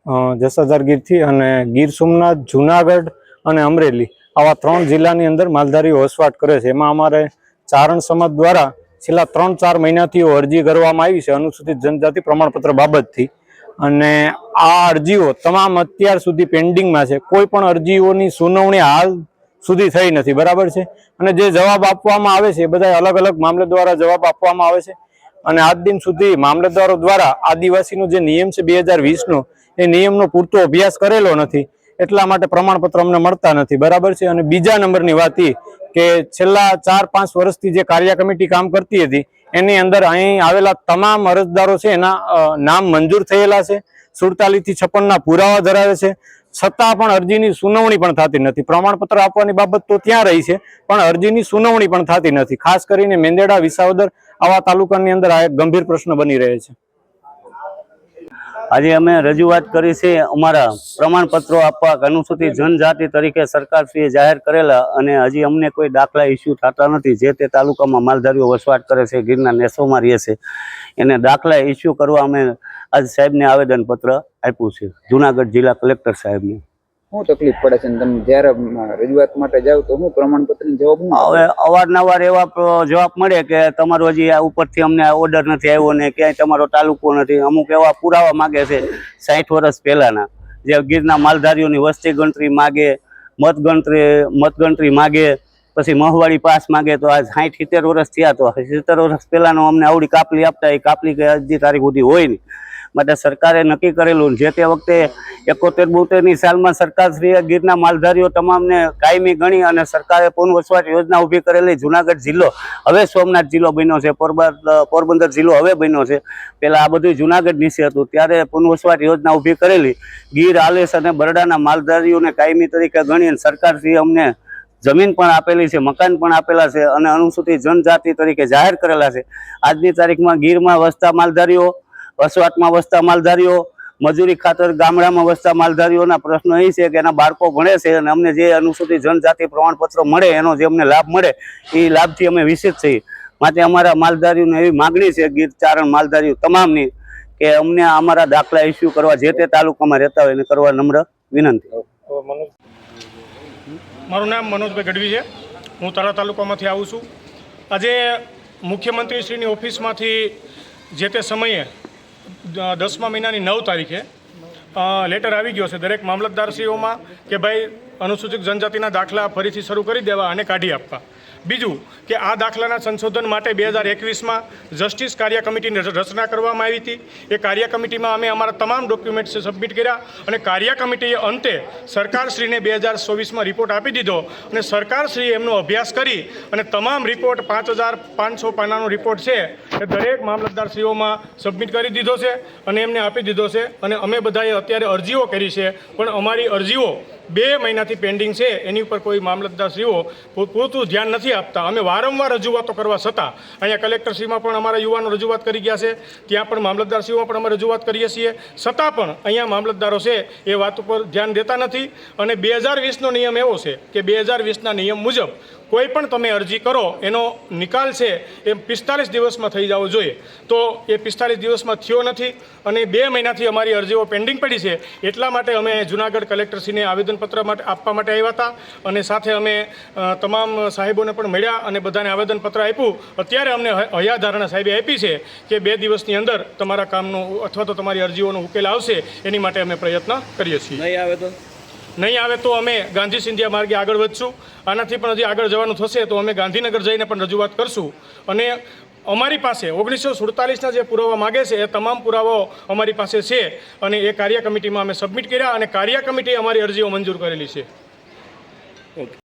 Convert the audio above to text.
જસાધાર ગીરથી અને ગીર સોમનાથ, જુનાગઢ અને અમરેલી આવા 3 જિલ્લાની અંદર માલધારીઓ વસવાટ કરે છે। એમાં અમારે ચારણ સમાજ દ્વારા છેલ્લા 3-4 મહિનાથી અરજી કરવામાં આવી છે અનુસૂચિત જનજાતિ પ્રમાણપત્ર બાબતથી, અને આ અરજીઓ તમામ અત્યાર સુધી પેન્ડિંગમાં છે। કોઈ પણ અરજીઓની સુનાવણી હાલ સુધી થઈ નથી, બરાબર છે। અને જે જવાબ આપવામાં આવે છે એ બધા અલગ અલગ મામલતદારો જવાબ આપવામાં આવે છે, અને આજ દિન સુધી મામલતદારો દ્વારા આદિવાસીનો જે નિયમ છે 2020નો એ નિયમનો પૂરતો અભ્યાસ કરેલો નથી, એટલા માટે પ્રમાણપત્ર અમને મળતા નથી, બરાબર છે। અને બીજા નંબરની વાત એ કે છેલ્લા 4-5 વર્ષથી જે કાર્ય કમિટી કામ કરતી હતી એની અંદર અહીં આવેલા તમામ અરજદારો છે એના નામ મંજૂર થયેલા છે, 47 થી 56 પુરાવા ધરાવે છે, છતાં પણ અરજીની સુનાવણી પણ થતી નથી। પ્રમાણપત્ર આપવાની બાબત તો ત્યાં રહી છે, પણ અરજીની સુનાવણી પણ થતી નથી। ખાસ કરીને મેંદેડા, વિસાવદર આવા તાલુકાની અંદર આ એક ગંભીર પ્રશ્ન બની રહે છે। આજે અમે રજૂઆત કરી છે અમારા પ્રમાણપત્રો આપવા અનુસૂચિત જનજાતિ તરીકે સરકારશ્રીએ જાહેર કરેલા, અને હજી અમને કોઈ દાખલા ઇસ્યુ થતા નથી। જે તે તાલુકામાં માલધારીઓ વસવાટ કરે છે, ગીરના નેસોમાં રહે છે, એને દાખલા ઇસ્યુ કરવા અમે આજ સાહેબને આવેદનપત્ર આપ્યું છે, જુનાગઢ જિલ્લા કલેક્ટર સાહેબને। શું તકલીફ પડે છે તમે જ્યારે રજૂઆત માટે જાવ તો શું પ્રમાણપત્રનો જવાબ ન આવે? હવે અવારનવાર એવા જવાબ મળે કે તમારો હજી આ ઉપરથી અમને ઓર્ડર નથી આવ્યો ને ક્યાંય તમારો તાલુકો નથી। અમુક એવા પુરાવા માગે છે 60 વર્ષ પહેલાના, જે ગીરના માલધારીઓની વસ્તી ગણતરી માગે, મતગણતરી માગે, પછી મહવાડી પાસ માગે। તો આ 60-70 વર્ષ થયા, તો 70 વર્ષ પહેલાનો અમને આવડી કાપલી આપતા, એ કાપલી કે હજી તારીખ સુધી હોય નહીં। માટે સરકારે નક્કી કરેલું, જે તે વખતે 71-72ની સાલમાં સરકારશ્રીએ ગીરના માલધારીઓ તમામને કાયમી ગણી અને સરકારે પુનઃવસવાટ યોજના ઊભી કરેલી। જુનાગઢ જિલ્લો હવે સોમનાથ જિલ્લો બન્યો છે, પોરબંદર જિલ્લો હવે બન્યો છે, પહેલાં આ બધું જુનાગઢ નીચે હતું, ત્યારે પુનઃવસવાટ યોજના ઊભી કરેલી। ગીર, આલેશ અને બરડાના માલધારીઓને કાયમી તરીકે ગણી અને સરકારશ્રીએ અમને જમીન પણ આપેલી છે, મકાન પણ આપેલા છે, અને અનુસૂચિત જનજાતિ તરીકે જાહેર કરેલા છે। આજની તારીખમાં ગીરમાં વસતા માલધારીઓ, વસવાટમાં વસતા માલધારીઓ, મજૂરી ખાતર ગામડામાં વસતા માલધારીઓના પ્રશ્નો એ છે કે એના બાળકો ભણે છે, અને અમને જે અનુસૂચિત જનજાતિ પ્રમાણપત્ર મળે એનો જે અમને લાભ મળે એ લાભથી અમે વિશેષ છીએ। માટે અમારા માલધારીઓને એવી માગણી છે, ગીર ચારણ માલધારીઓ તમામની, કે અમને અમારા દાખલા ઇસ્યુ કરવા જે તે તાલુકામાં રહેતા હોય એને કરવા નમ્ર વિનંતી। મારું નામ મનોજભાઈ ગઢવી છે, હું તળાવ તાલુકામાંથી આવું છું। આજે મુખ્યમંત્રીશ્રીની ઓફિસમાંથી જે તે સમયે 10મા મહિનાની 9 તારીખે લેટર આવી ગયો છે દરેક મામલતદારશ્રીઓમાં કે ભાઈ અનુસૂચિત જનજાતિના દાખલા ફરીથી શરૂ કરી દેવા અને કાઢી આપવા। બીજું કે આ દાખલાના સંશોધન માટે 2021માં જસ્ટિસ કાર્ય કમિટીની રચના કરવામાં આવી હતી। એ કાર્ય કમિટીમાં અમે અમારા તમામ ડોક્યુમેન્ટ્સ સબમિટ કર્યા, અને કાર્ય કમિટીએ અંતે સરકારશ્રીને 2024માં રિપોર્ટ આપી દીધો, અને સરકારશ્રીએ એમનો અભ્યાસ કરી અને તમામ રિપોર્ટ 5500 પાનાનો રિપોર્ટ છે એ દરેક મામલતદારશ્રીઓમાં સબમિટ કરી દીધો છે અને એમને આપી દીધો છે। અને અમે બધાએ અત્યારે અરજીઓ કરી છે, પણ અમારી અરજીઓ 2 મહિનાથી પેન્ડિંગ છે, એની ઉપર કોઈ મામલતદારશ્રીઓ પૂરતું ધ્યાન નથી આપતા। અમે વારંવાર રજૂઆતો કરવા છતાં અહીંયા કલેક્ટરશ્રીમાં પણ અમારા યુવાનો રજૂઆત કરી ગયા છે, ત્યાં પણ મામલતદારશ્રીઓમાં પણ અમે રજૂઆત કરીએ છીએ, છતાં પણ અહીંયા મામલતદારો છે એ વાત ઉપર ધ્યાન દેતા નથી। અને 2020નો નિયમ એવો છે કે 2020ના નિયમ મુજબ કોઈ પણ તમે અરજી કરો એનો નિકાલ છે એ 45 દિવસમાં થઈ જવો જોઈએ, તો એ 45 દિવસમાં થયો નથી, અને 2 મહિનાથી અમારી અરજીઓ પેન્ડિંગ પડી છે। એટલા માટે અમે જુનાગઢ કલેક્ટરશ્રીને આવેદનપત્ર આપવા માટે આવ્યા હતા, અને સાથે અમે તમામ સાહેબોને પણ મળ્યા અને બધાને આવેદનપત્ર આપ્યું। અત્યારે અમને હયાધારણા સાહેબે આપી છે કે 2 દિવસની અંદર તમારા કામનો અથવા તો તમારી અરજીઓનો ઉકેલ આવશે, એની માટે અમે પ્રયત્ન કરીએ છીએ। નહીં આવે તો અમે ગાંધી સિંધિયા માર્ગે આગળ વધશું। આનાથી પણ હજી આગળ જવાનું થશે તો અમે ગાંધીનગર જઈને પણ રજૂઆત કરશું, અને અમારી પાસે 1947ના જે પુરાવા માગે છે એ તમામ પુરાવાઓ અમારી પાસે છે, અને એ કાર્ય કમિટીમાં અમે સબમિટ કર્યા, અને કાર્ય કમિટીએ અમારી અરજીઓ મંજૂર કરેલી છે।